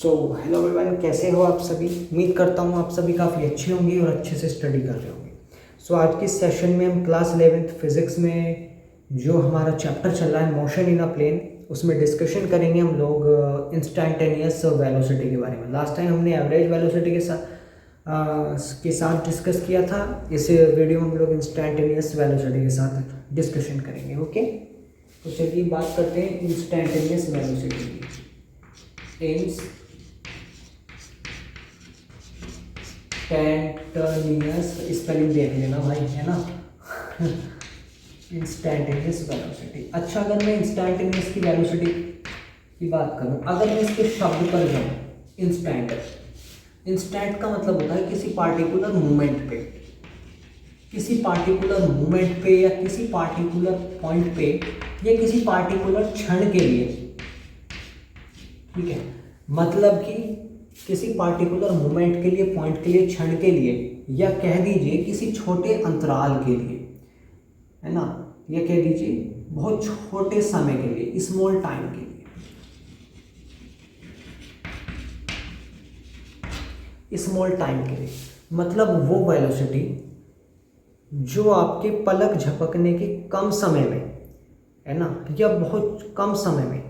So hello everyone, कैसे हो आप सभी। उम्मीद करता हूँ आप सभी काफ़ी अच्छे होंगे और अच्छे से स्टडी कर रहे होंगे। सो आज की सेशन में हम क्लास 11th फिजिक्स में जो हमारा चैप्टर चल रहा है मोशन इन अ प्लेन, उसमें डिस्कशन करेंगे हम लोग इंस्टैंटेनियस वेलोसिटी के बारे में। लास्ट टाइम हमने एवरेज वेलोसिटी के साथ डिस्कस किया था। इस वीडियो में हम लोग इंस्टैंटेनियस वेलोसिटी के साथ डिस्कशन करेंगे। ओके, तो चलिए बात करते हैं इंस्टैंटेनियस वेलोसिटी की। इंस्टैंटेनियस स्पेलिंग देख लेना भाई, है ना। Instantaneous velocity. अच्छा, अगर मैं इंस्टैंटेनियस की वेलोसिटी की बात करूं, अगर मैं इसके शब्द पर जाऊं, इंस्टेंट का मतलब होता है किसी पार्टिकुलर मोमेंट पे, या किसी पार्टिकुलर पॉइंट पे, या किसी पार्टिकुलर क्षण के लिए। ठीक है, मतलब कि किसी पार्टिकुलर मोमेंट के लिए, पॉइंट के लिए, क्षण के लिए, या कह दीजिए किसी छोटे अंतराल के लिए, है ना, या कह दीजिए बहुत छोटे समय के लिए, स्मॉल टाइम के लिए। स्मॉल टाइम के लिए मतलब वो वेलोसिटी जो आपके पलक झपकने के कम समय में, है ना, या बहुत कम समय में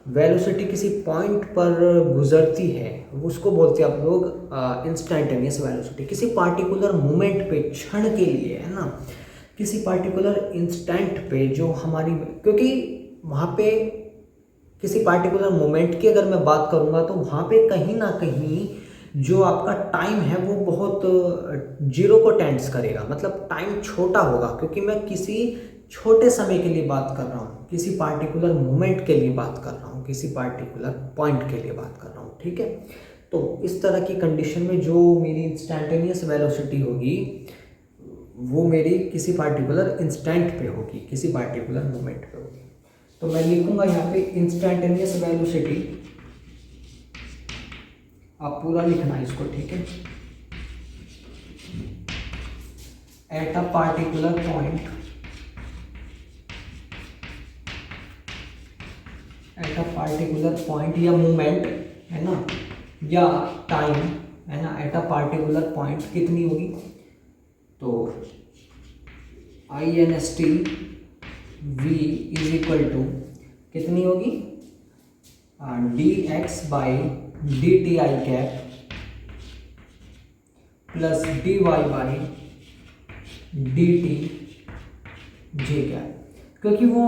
वेलोसिटी किसी पॉइंट पर गुजरती है, उसको बोलते हैं आप लोग इंस्टैंटेनियस वेलोसिटी। किसी पार्टिकुलर मोमेंट पे, क्षण के लिए, है ना, किसी पार्टिकुलर इंस्टेंट पे जो हमारी, क्योंकि वहाँ पे किसी पार्टिकुलर मोमेंट की अगर मैं बात करूँगा तो वहाँ पे कहीं ना कहीं जो आपका टाइम है वो बहुत जीरो को टेंड्स करेगा, मतलब टाइम छोटा होगा, क्योंकि मैं किसी छोटे समय के लिए बात कर रहा हूँ, किसी पार्टिकुलर मोमेंट के लिए बात कर रहा हूँ, किसी पार्टिकुलर पॉइंट के लिए बात कर रहा हूँ। ठीक है, तो इस तरह की कंडीशन में जो मेरी इंस्टैंटेनियस वेलोसिटी होगी वो मेरी किसी पार्टिकुलर इंस्टेंट पे होगी, किसी पार्टिकुलर मोमेंट पे होगी। तो मैं लिखूंगा यहाँ पे इंस्टैंटेनियस वेलोसिटी, आप पूरा लिखना है इसको। ठीक है, एट अ पार्टिकुलर पॉइंट, या मोमेंट, है ना, या टाइम, है ना, एट अ पार्टिकुलर पॉइंट कितनी होगी, तो INST V is equal to कितनी होगी, dx by dt I cap plus dy by dt j cap. क्योंकि वो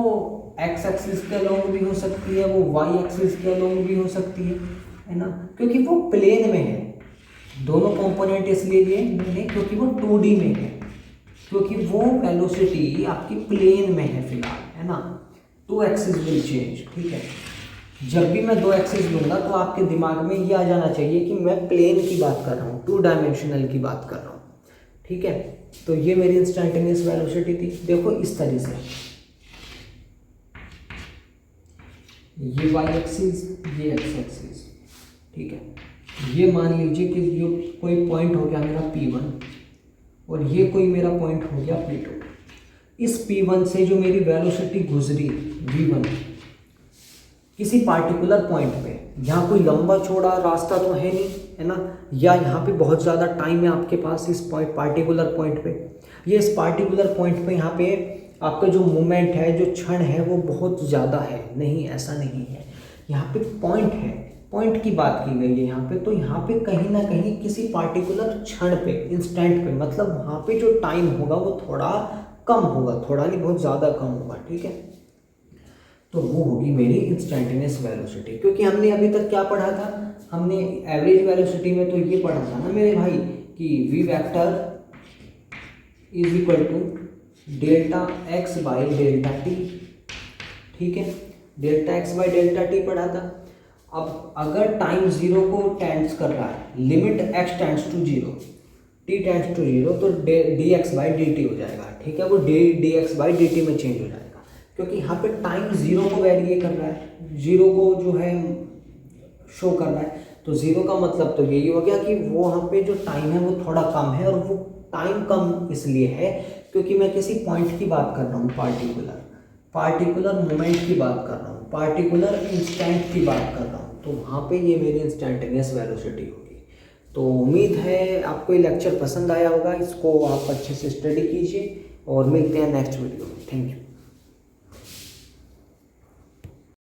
x एक्सिस के अलोंग भी हो सकती है, वो y एक्सिस के अलोंग भी हो सकती है ना, क्योंकि वो प्लेन में है। दोनों कंपोनेंट इसलिए लिए मैंने क्योंकि वो 2D में है, क्योंकि वो वेलोसिटी आपकी प्लेन में है फिलहाल, है ना। 2 एक्सिस विल चेंज। ठीक है, जब भी मैं 2 एक्सिस लूंगा तो आपके दिमाग में ये आ जाना चाहिए कि मैं प्लेन की बात कर रहा हूँ, 2 डायमेंशनल की बात कर रहा हूँ। ठीक है, तो ये मेरी इंस्टैंटेनियस वेलोसिटी थी। देखो इस तरह से, ये y एक्सिस, ये x एक्सिस। ठीक है, ये मान लीजिए कि ये कोई पॉइंट हो गया मेरा P1 और ये कोई मेरा पॉइंट हो गया P2। इस P1 से जो मेरी वेलोसिटी गुजरी V1 किसी पार्टिकुलर पॉइंट पे, यहाँ कोई लंबा चौड़ा रास्ता तो है नहीं, है ना, या यहाँ पे बहुत ज़्यादा टाइम है आपके पास इस पार्टिकुलर पॉइंट पे, ये इस पार्टिकुलर पॉइंट पे यहाँ पे आपका जो मोमेंट है, जो क्षण है, वो बहुत ज़्यादा है, नहीं ऐसा नहीं है। यहाँ पे पॉइंट है, पॉइंट की बात की गई है यहाँ पे, तो यहाँ पे कहीं ना कहीं किसी पार्टिकुलर क्षण पे, इंस्टेंट पे, मतलब वहाँ पे जो टाइम होगा वो थोड़ा कम होगा, थोड़ा नहीं बहुत ज़्यादा कम होगा। ठीक है, तो वो होगी मेरी इंस्टैंटेनियस वेलोसिटी। क्योंकि हमने अभी तक क्या पढ़ा था, हमने एवरेज वेलोसिटी में तो ये पढ़ा था ना मेरे भाई कि v vector is equal to delta x by delta T. ठीक है, delta x by delta T पढ़ा था। अब अगर टाइम जीरो को टेंड्स कर रहा है, limit x tends to zero, t tends to zero, तो dx बाई dt हो जाएगा। ठीक है, वो dx बाई dt में चेंज हो जाएगा, क्योंकि यहाँ पे टाइम जीरो को वेरी कर रहा है, जीरो को जो है शो कर रहा है। तो जीरो का मतलब तो यही हो गया कि वो वहाँ पे जो टाइम है वो थोड़ा कम है, और वो टाइम कम इसलिए है क्योंकि मैं किसी पॉइंट की बात कर रहा हूँ, पार्टिकुलर मोमेंट की बात कर रहा हूँ, पार्टिकुलर इंस्टेंट की बात कर रहा हूँ। तो वहाँ पे ये मेरी इंस्टेंटेनियस वेलोसिटी होगी। तो उम्मीद है आपको ये लेक्चर पसंद आया होगा, इसको आप अच्छे से स्टडी कीजिए और मिलते हैं नेक्स्ट वीडियो में। Thank you.